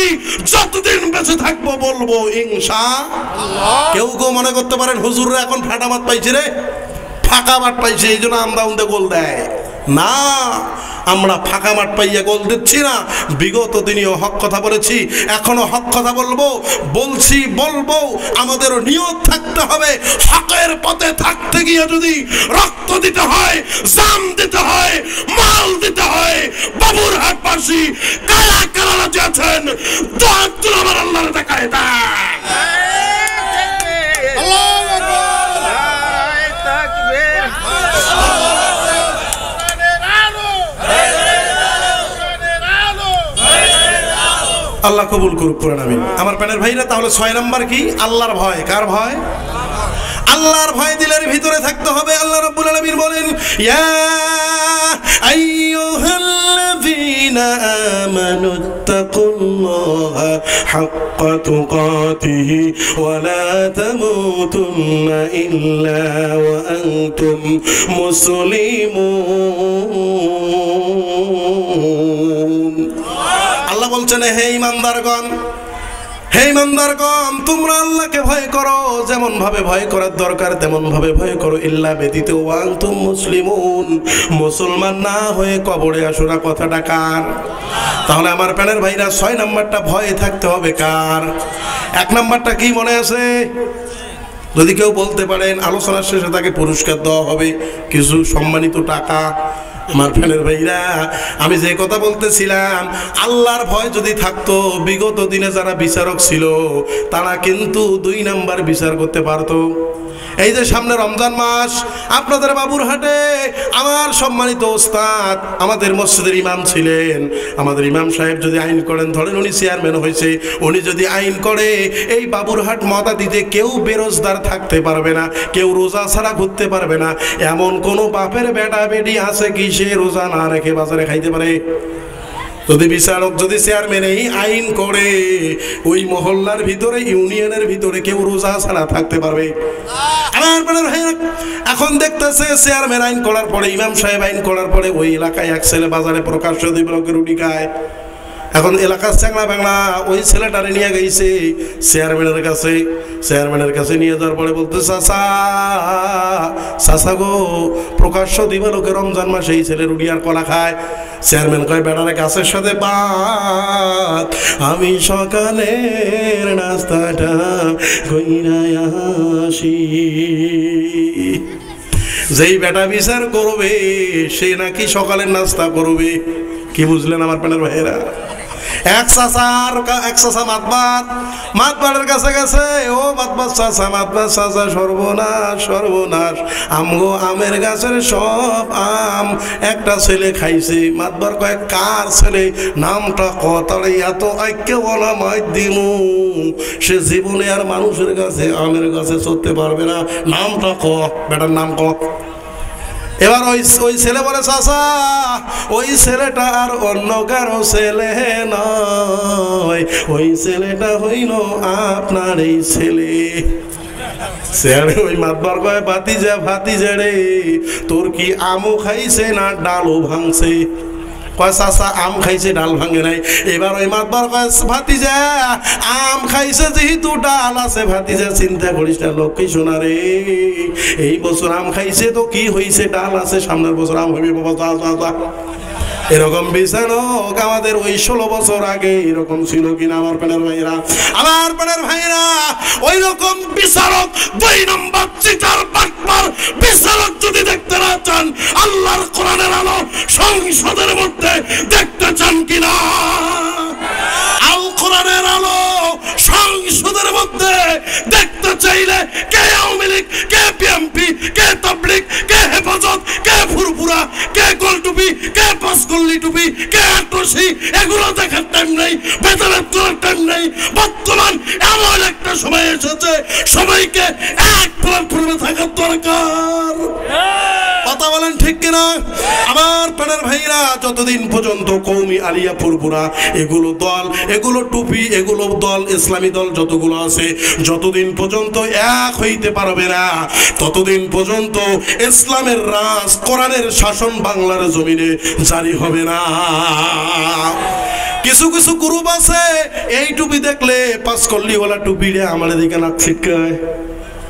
যতদিন বেঁচে থাকবো বলবো ইনশাআল্লাহ। কেউ মনে করতে পারেন হুজুররা এখন ফাটা মাঠ পাইছে রে, ফাঁকা মাঠ পাইছে এই জন্য আমরা উন্দে গোল দেয় না। আমরা ফাঁকা মাঠ পাইয়া গোল দিচ্ছি না, বিগত দিনেও হক কথা বলেছি, এখনো হক কথা বলবো, বলবো। আমাদেরও নিয়ত থাকতে হবে, হকের পথে থাকতে গিয়ে যদি রক্ত দিতে হয়, জান দিতে হয়, মাল দিতে হয়, বাবুরহাট বাসী কারা কারা রাজি আছেন দোয়া তুলে আমার আল্লাহর দেখায় দেন। আল্লাহ কবুল করুক, পড়েন আমিন। আমার প্রাণের ভাইরা, তাহলে 6 নাম্বার কি? আল্লাহর ভয়। কার ভয়? আল্লাহর ভয় দিলের ভিতরে থাকতে হবে। আল্লাহ রাব্বুল আলামিন বলেন, ইয়া আইয়ুহাল্লাযীনা আমানুত্তাকুল্লাহা হাক্কা তুকাতিহি ওয়া লা তামুতুন্না ইল্লা ওয়া আনতুম মুসলিমুন। আল্লাহ বলছেন, হে ইমানদারগণ, তোমরা আল্লাহকে ভয় করো, যেমন ভাবে ভয় করার দরকার তেমন ভাবে ভয় করো, ইল্লা ব্যতীত ওয়া আনতুম মুসলিমুন, মুসলমান না হয়ে কবরে আসো না। কথাটা কার? তাহলে আমার প্রাণের ভাইরা, 6 নাম্বারটা ভয়ে থাকতে হবে কার? 1 নাম্বারটা কি মনে আছে? যদি কেউ বলতে পারেন আলোচনার শেষে তাকে পুরস্কার দেওয়া হবে, কিছু সম্মানিত টাকা। আমার প্রাণের ভাইরা, আমি যে কথা বলতেছিলাম, আল্লাহর ভয় যদি থাকতো, বিগত দিনে যারা বিচারক ছিল তারা কিন্তু 2 নাম্বার বিচার করতে পারতো। এই যে সামনে রমজান মাস, আপনাদের বাবুরহাটে আমার সম্মানিত ওস্তাদ আমাদের মসজিদের ইমাম ছিলেন। আমাদের ইমাম সাহেব যদি আইন করেন, ধরেন উনি চেয়ারম্যান হয়েছে, উনি যদি আইন করে এই বাবুরহাট মদাদিতে কেউ বেরোজগার থাকতে পারবে না, কেউ রোজা ছাড়া ঘুরতে পারবে না। এমন কোনো বাপের বেটা বেটি আছে কি সে রোজা না রেখে বাজারে খাইতে পারে? যদি বিচারক, যদি চেয়ারম্যান এই আইন করে, ওই মহল্লার ভিতরে, ইউনিয়নের ভিতরে কেউ রোজা ছাড়া থাকতে পারবে? এখন দেখতেছে চেয়ারম্যান আইন করার পরে, ইমাম সাহেব আইন করার পরে, ওই এলাকায় এক ছেলে বাজারে প্রকাশ্য 2 ব্লকের রুটি খায়। এখন এলাকার চ্যাংলা বাংলা ওই ছেলেটারে নিয়ে গেছে চেয়ারম্যানের কাছে নিয়ে যাওয়ার পরে বলতে, চাচা গো, প্রকাশ্য 2 ব্লকে রমজান মাসে এই ছেলে রুটি আর কলা খায়। চেয়ারম্যান কয়, বেটারে গাছের সাথে বাত, আমি সকালের নাস্তাটা কইরা আসি। যেই বেটা বিচার করবে সে নাকি সকালের নাস্তা করবে। কি বুঝলেন আমার প্রাণের ভাইয়েরা? এক চাচা মাতবারের কাছে গেছে, ও মাতবার চাচা, সর্বনাশ, আমগো আমের গাছের সব আম একটা ছেলে খাইছে। মাতবার কয়, কার ছেলে? নামটা কতাড়ে এত আইকে বলা মাই দিমু, সে জীবনে আর মানুষের কাছে আমের গাছে চড়তে পারবে না। নামটা ক, বেটার নাম ক। এবার ওই ছেলে বলে, চাচা ওই ছেলেটা আর অন্য কারো ছেলে নয়, ওই ছেলেটা হইল আপনার এই ছেলে। স্যারে ওই মাতবার কয় ভাতিজা রে, তোর কি আমও খাইছে না ডালও ভাঙছে? কয় চাচা আম খাইছে ডাল ভাঙে নাই। এবার ওই মাতবার কয় ভাতিজা আম খাইছে যেহেতু ডাল আছে, ভাতিজা চিন্তা করিস না লক্ষ্মী সোনা রে, এই বছর আম খাইছে তো কি হইছে, ডাল আছে, সামনের বছর আম হবে বাবা। এরকম বিচারক আমাদের ওই 16 বছর আগে এরকম ছিল কিনা আমার প্রাণের ভাইরা? ওই রকম বিচারক 2 নম্বর চিটার বাটপার বিচারক যদি দেখতে না চান, আল্লাহর কোরআনের আলো সংসদের মধ্যে দেখতে চান কিনা? আল কোরআনের আলো সংসদের মধ্যে দেখতে চাইলে কে আওয়ামী লীগ, কে বিএনপি, কে তাবলীগ, কে হেফাজত, কে ফুরফুরা, কে গোলটুপি, কে পাঁচকল্লি টুপি, কে আটরশি, এগুলো দেখার টাইম নেই, ভেতরের তোলার টাইম নেই। বর্তমান এমন একটা সময় এসেছে সবাইকে এক প্ল্যাটফর্মে থাকার দরকার। কথা বলেন ঠিক কিনা আমার প্রাণের ভাইরা? যতদিন পর্যন্ত কওমি আলিয়া ফুরফুরা এগুলো দল, এগুলো টুপি, এগুলো দল, ইসলামী দল যতগুলো আছে, যতদিন পর্যন্ত এক হইতে পারবে না, ততদিন পর্যন্ত ইসলামের রাজ, কোরআনের শাসন বাংলার জমিনে জারি হবে না। কিছু কিছু গ্রুপ আছে এই টুপি দেখলে পাঁচকল্লিওয়ালা টুপি রে আমার দিকে নাক ছিটকায়।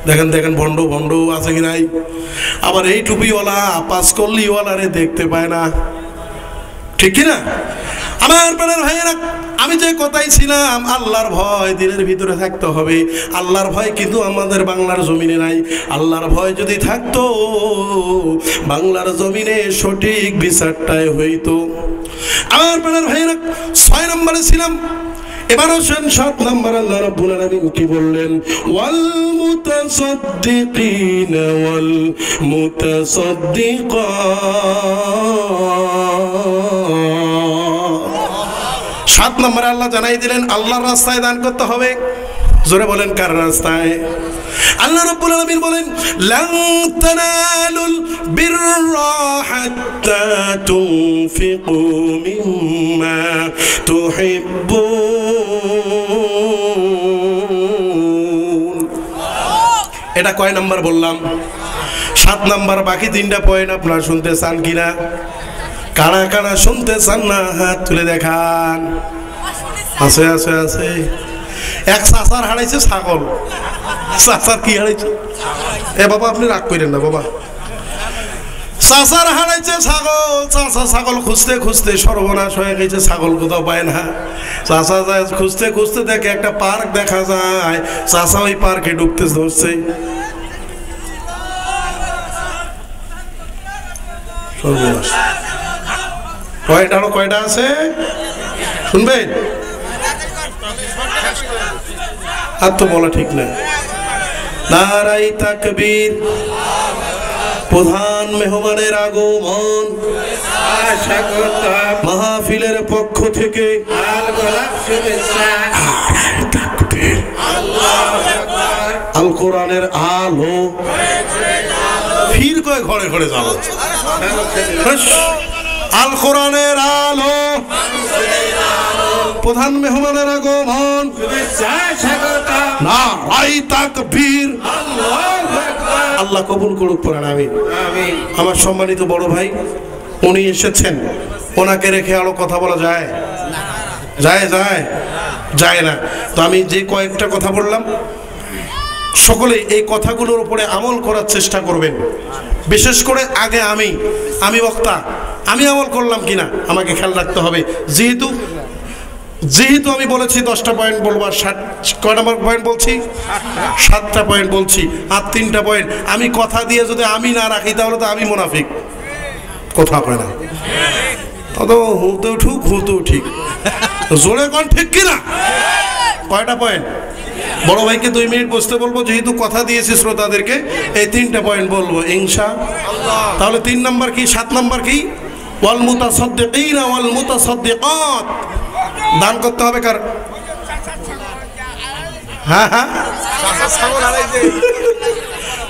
দেখেন ভণ্ড আছে কি নাই? আবার এই টুপিওয়ালা পাঁচকল্লিওয়ালা রে দেখতে পায় না, ঠিক কিনা আমার প্রাণের ভাইয়েরা? আমি যে কথাই ছিলাম, আল্লাহর ভয় দিলের ভিতরে থাকতে হবে। আল্লাহর ভয় কিন্তু আমাদের বাংলার জমিনে নাই। আল্লাহর ভয় যদি থাকতো, বাংলার জমিনে সঠিক বিচারটাই হইতো। আমার প্রাণের ভাইয়েরা 6 নম্বরে ছিলাম, এবার আসেন 7 নম্বর। আল্লাহ রাব্বুল আলামিন কি বললেন? ওয়াল মুতাসাদ্দিকিনা ওয়াল মুতাসাদ্দিকাত। 7 নম্বরে আল্লাহ জানাই দিলেন আল্লাহর রাস্তায় দান করতে হবে। জোরে বলেন কার রাস্তায়? আল্লাহ রাব্বুল আলামিন বলেন লান তানালুল বিররা হাত্তা তুনফিকু মিম্মা তুহিব্বুন। এটা কয় নাম্বার বললাম? 7 নাম্বার। বাকি 3টা পয়েন্ট আপনারা শুনতে চান কিনা? কারা কারা শুনতে চান না হাত তুলে দেখান। আছে আছে আছে। এক চাচার হারাইছে ছাগল। চাচার কি হারাইছে? এ বাবা আপনি রাগ করেন না বাবা। চাচার হারাইছে ছাগল। চাচা ছাগল খুঁজতে খুঁজতে সর্বনাশ হয়ে গেছে, ছাগল কোথাও পায় না। চাচা যায় খুঁজতে খুঁজতে দেখে একটা পার্ক দেখা যায়। চাচা ওই পার্কে ঢুকতে ধরছে। সর্বনাশ। কয়টা আরো কয়টা আছে শুনবেন? আর তো বলা ঠিক না। নারায়ে তাকবীর। প্রধান মেহমানের আগমন, মাহফিলের পক্ষ থেকে আল কোরআনের আলো ফির কয় ঘরে ঘরে যাবো। আল কোরআনের আলো, প্রধান মেহমানের আগমন, নারায়ে তাকবীর। আল্লাহ কবুল করুক পড়েন আমিন। আমার সম্মানিত বড় ভাই উনি এসেছেন, ওনাকে রেখে আরো কথা বলা যায়? যায় যায় যায় না। তো আমি যে কয়েকটা কথা বললাম, সকলে এই কথাগুলোর উপরে আমল করার চেষ্টা করবেন। বিশেষ করে আগে আমি বক্তা, আমি আমল করলাম কিনা আমাকে খেয়াল রাখতে হবে। যেহেতু আমি বলেছি 10টা পয়েন্ট বলবো, আর কয় নম্বর পয়েন্ট বলছি? 7টা পয়েন্ট বলছি, আর 3টা পয়েন্ট আমি কথা দিয়ে যদি আমি না রাখি তাহলে তো আমি মুনাফিক। কথা কয় না তো হুতেও ঠিক জোরে কোন ঠিক কিনা? কয়টা পয়েন্ট? বড় ভাইকে 2 মিনিট বসতে বলবো, যেহেতু কথা দিয়েছি শ্রোতাদেরকে। এই 3টা পয়েন্ট বলবো ইনশাআল্লাহ। তাহলে 3 নাম্বার কি? 7 নাম্বার কি? ওয়াল মুতাসাদ্দিকিনা ওয়াল মুতাসাদ্দিকাত। দান করতে হবে কার? হ্যাঁ হ্যাঁ,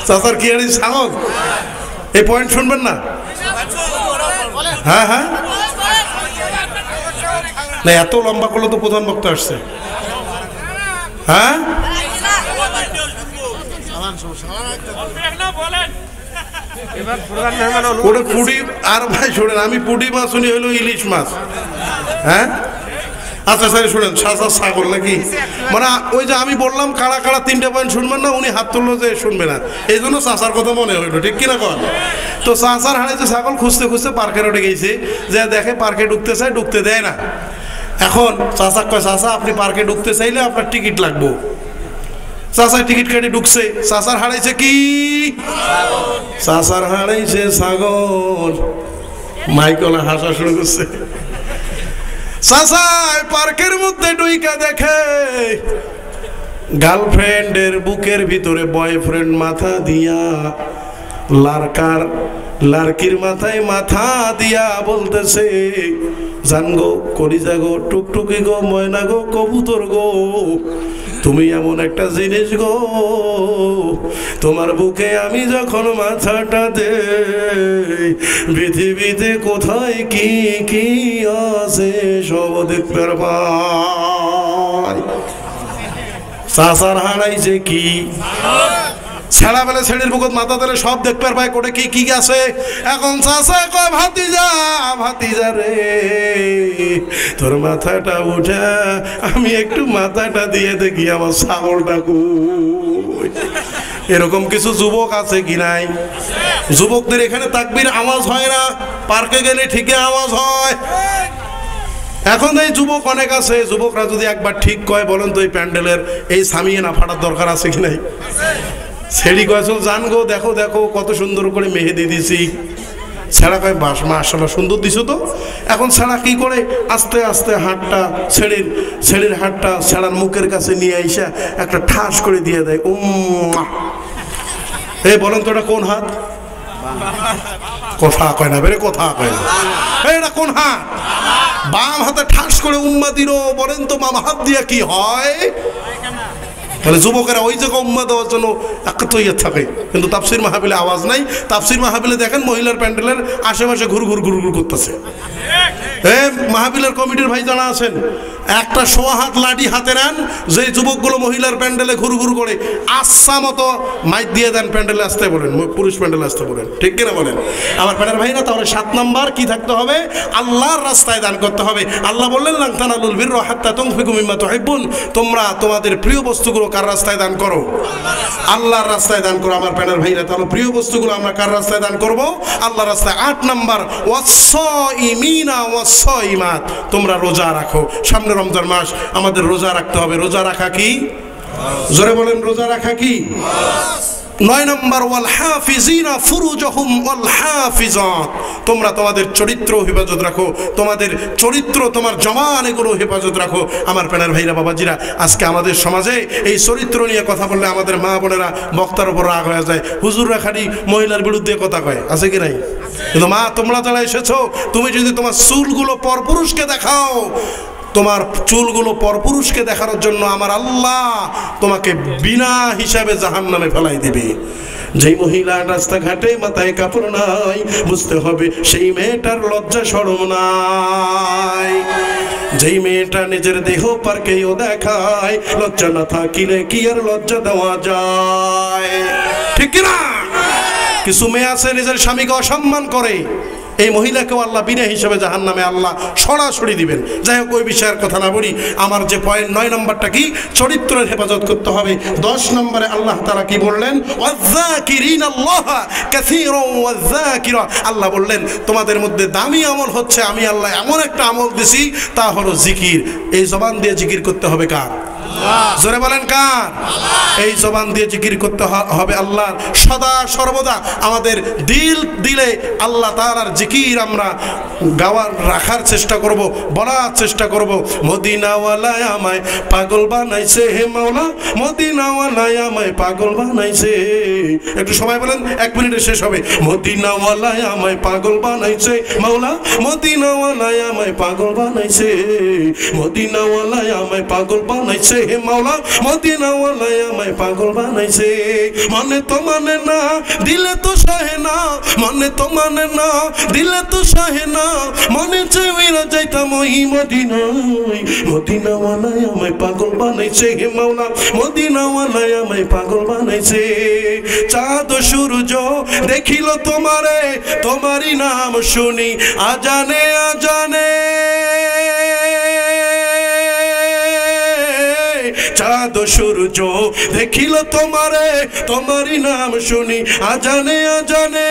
চাচার কি হারিয়েছে? ছাগল। এই পয়েন্ট শুনবেন না? হ্যাঁ হ্যাঁ, না এত লম্বা করলে তো প্রধান বক্তা আসছে। হ্যাঁ ওটা পুডি আর ভাই শোনেন, আমি পুডি মাছ উনি হলো ইলিশ মাছ। হ্যাঁ আচ্ছা স্যার শুনেন, ছাগল নাকি মানে ওই যে আমি বললাম কাড়া কাড়া 3টে পয়েন্ট শুনবেন না, উনি হাত তুললো যে শুনবে না, এই জন্য চাচার কথা মনে হইলো, ঠিক কিনা কর। তো চাচার হারাইছে ছাগল খুঁজতে খুঁজতে পার্কে উঠে গেছে, যে দেখে পার্কে ঢুকতে চায়, ঢুকতে দেয় না। এখন চাচা কয়, চাচা আপনি পার্কে ঢুকতে চাইলে আপনার টিকিট লাগবো। চাচা টিকিট কেটে ঢুকছে, চাচার হারাইছে কি? চাচার হারাইছে ছাগল। মাইকলা হাসা শুরু করছে। চাচা পার্কের মধ্যে ঢুইকা দেখে গার্লফ্রেন্ডের বুকের ভিতরে বয়ফ্রেন্ড মাথা দিয়া লারকির মাথায় মাথা দিয়া বলতেছে, জানগো কলিজা গো, টুকটুকি গো, ময়না গো, কবুতর গো, তুমি এমন একটা জিনিস গো, তোমার বুকে আমি যখন মাথাটা দেই, পৃথিবীতে কোথায় কি কি আছে সব দেখতে পাই। চাচার হারাইছে কি? ছেড়া বেলা ছেড়ির বুকত মাথা ধরে সব দেখতে পায় কোটে কি কি আছে। এখন চাচা কয়, ভাতিজা রে, তোর মাথাটা উঠা আমি একটু মাথাটা দিয়ে দেখি আমার ছাগলটা কই। এরকম কিছু যুবক আছে কি নাই? যুবকদের এখানে তাকবীর আওয়াজ হয় না, পার্কে গেলে ঠিকই আওয়াজ হয়। এখন এই যুবক অনেক আছে, যুবকরা যদি একবার ঠিক কয়, বলেন তো এই প্যান্ডেলের এই সামিয়ে না ফাটার দরকার আছে কি নাই? ছেড়ি কয়, জান গো দেখো দেখো কত সুন্দর করে মেহেদি দিছি। ছেড়া কয়, বাস মাশাআল্লাহ সুন্দর দিছো তো। এখন ছেড়া কি করে, আস্তে আস্তে হাতটা ছেড়ির হাতটা ছেড়ার মুখের কাছে নিয়ে আইসা একটা ঠাস করে দিয়ে দেয়। এই বলেন তো এটা কোন হাত? কথা কয় না বেরে, কথা কয় না, এটা কোন হাত? বাম হাতে ঠাস করে উম্মা দিল। বলেন তো বাম হাত দিয়া কি হয়? তাহলে যুবকেরা ওই জায়গা উম্মা দেওয়ার জন্য এত ইয়ে থাকে, কিন্তু তাফসির মাহফিলে আওয়াজ নাই। তাফসির মাহফিলে দেখেন মহিলার প্যান্ডেলের আশেপাশে ঘুর করতেছে। মাহফিলের কমিটির ভাই জানা আছেন, একটা সোয়া হাত লাঠি হাতে নেন, যে যুবকগুলো মহিলার প্যান্ডেলে ঘুর করে আচ্ছা মতো মাইক দিয়ে দেন, প্যান্ডেলে আসতে বলেন, পুরুষ প্যান্ডেলে আসতে বলেন, ঠিক কিনা বলেন? আমার প্যান্ডেল ভাই না, তাহলে 7 নাম্বার কি থাকতে হবে? আল্লাহর রাস্তায় দান করতে হবে। আল্লাহ বললেন, লান তানালুল বিররা হাত্তা তুনফিকু মিম্মা তুহিব্বুন, তোমরা তোমাদের প্রিয় বস্তুগুলো কার রাস্তায় দান করো? আল্লাহর রাস্তায় দান করো। আমার প্যান্ডেল ভাইরা, তাহলে প্রিয় বস্তুগুলো আমরা কার রাস্তায় দান করব? আল্লাহর রাস্তায়। 8 নাম্বার, ওয়াস-সাইমিনা ওয়াস-সাইমাত, তোমরা রোজা রাখো। সামনে রমজান মাস, আমাদের রোজা রাখতে হবে। রোজা রাখা কি? জোরে বলেন, রোজা রাখা কি? 9 নম্বর, ওয়াল হাফিজিনা ফুরুজাহুম ওয়াল হাফিজাত, তোমরা তোমাদের চরিত্র হেফাজত রাখো, তোমাদের চরিত্র, তোমার জমান, এগুলো হেফাজত রাখো। আমার প্যানের ভাইরা, বাবাজিরা, আজকে আমাদের সমাজে এই চরিত্র নিয়ে কথা বললে আমাদের মা বোনেরা বক্তার উপর রাগ হয়ে যায়। হুজুররা খালি মহিলার বিরুদ্ধে কথা কয়, আছে কি নাই? কিন্তু মা, তোমরা যারা এসেছো, তুমি যদি তোমার চুলগুলো পরপুরুষকে দেখাও, তোমার চুলগুলো পরপুরুষকে দেখানোর জন্য আমার আল্লাহ তোমাকে বিনা হিসাবে জাহান্নামে ফেলাই দিবে। যেই মহিলা রাস্তাঘাটে মাথায় কাপড় নাই, বুঝতে হবে সেই মেয়েটার লজ্জা শরম নাই। যেই মেয়েটা নিজের দেহ পার্কেও দেখায়, লজ্জা না থাকিলে কি আর লজ্জা দেওয়া যায়? ঠিক কিনা? কিছু মেয়ে আছে নিজের স্বামীকে অসম্মান করে, এই মহিলাকেও আল্লাহ বিনা হিসাবে জাহান্নামে আল্লাহ সরাসরি দিবেন। যাই হোক, ওই বিষয়ের কথা না বলি। আমার যে পয়েন্ট 9 নম্বরটা কি? চরিত্রের হেফাজত করতে হবে। 10 নম্বরে আল্লাহ তাআলা কি বললেন? ওয়াযাকিরিনাল্লাহা কাসীরান ওয়াযাকিরা, আল্লাহ বললেন তোমাদের মধ্যে দামি আমল হচ্ছে আমি আল্লাহ এমন একটা আমল দিছি, তা হলো জিকির। এই জবান দিয়ে জিকির করতে হবে কার? জোরে বলেন কার? এই জবান দিয়ে জিকির করতে হবে আল্লাহর। সদা সর্বদা আমাদের দিলে আল্লাহ তাআলার জিকির আমরা রাখার চেষ্টা করব, বলার চেষ্টা করব। মদিনাওয়ালা আমায় পাগল বানাইছে হে মাওলা, মদিনাওয়ালা আমায় পাগল বানাইছে। একটু সবাই বলেন, 1 মিনিটে শেষ হবে। মদিনাওয়ালা আমায় পাগল বানাইছে মাওলা, মদিনাওয়ালা আমায় পাগল বানাইছে, মদিনাওয়ালা আমায় পাগল বানাইছে হে মাওলা মদিনাওয়ালায় আমায় পাগল বানাইছে মনে তো মানে না দিলে তো সহে না মনে তো মানে না দিলে তো সহে না মনে চাই ওইরা যাইতাম ওই মদিনায় মদিনাওয়ালায় আমায় পাগল বানাইছে হে মাওলা মদিনাওয়ালায় আমায় পাগল বানাইছে চাঁদ সূর্য দেখিল তোমারে তোমারই নাম শুনি আজানে আজানে চাঁদ সূর্য দেখিল তোমারে তোমারই নাম শুনি আজানে আজানে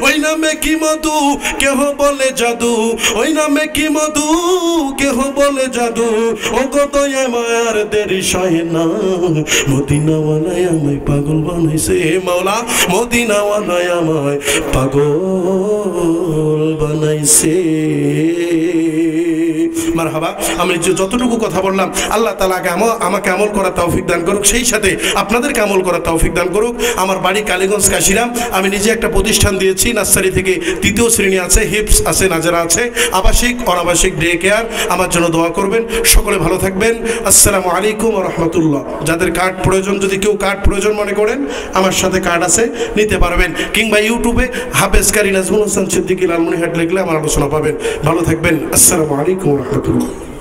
ওই নামে কি মধু কেহ বলে জাদু ওই নামে কি মধু কেহ বলে জাদু ও গো দয়া মায়ার দেরি সহে না মদিনাওয়ালায় আমায় পাগল বানাইছে মাওলা মদিনাওয়ালায় আমায় পাগল বানাইছে মারহাবা আমি যতটুকু কথা বললাম আল্লাহ তাআলা আমাকে আমল করার তৌফিক দান করুক সেই সাথে আপনাদেরকে আমল করার তৌফিক দান করুক আমার বাড়ি কালীগঞ্জ কাশিরাম আমি নিজে একটা প্রতিষ্ঠান দিয়েছি নার্সারি থেকে 3য় শ্রেণী আছে হিপস আছে নাজারা আছে আবাসিক অনাবাসিক ডে কেয়ার আমার জন্য দোয়া করবেন সকলে ভালো থাকবেন আসসালামু আলাইকুম ওয়া রাহমাতুল্লাহ যাদের কার্ড প্রয়োজন যদি কেউ কার্ড প্রয়োজন মনে করেন আমার সাথে কার্ড আছে নিতে পারবেন কিংবা ইউটিউবে হাফেজ কারি নাজমুল হোসেন সিদ্দিকী লালমনিরহাট লিখলে আমার আলোচনা পাবেন ভালো থাকবেন আসসালামু আলাইকুম ওয়া রাহমাতুল্লাহ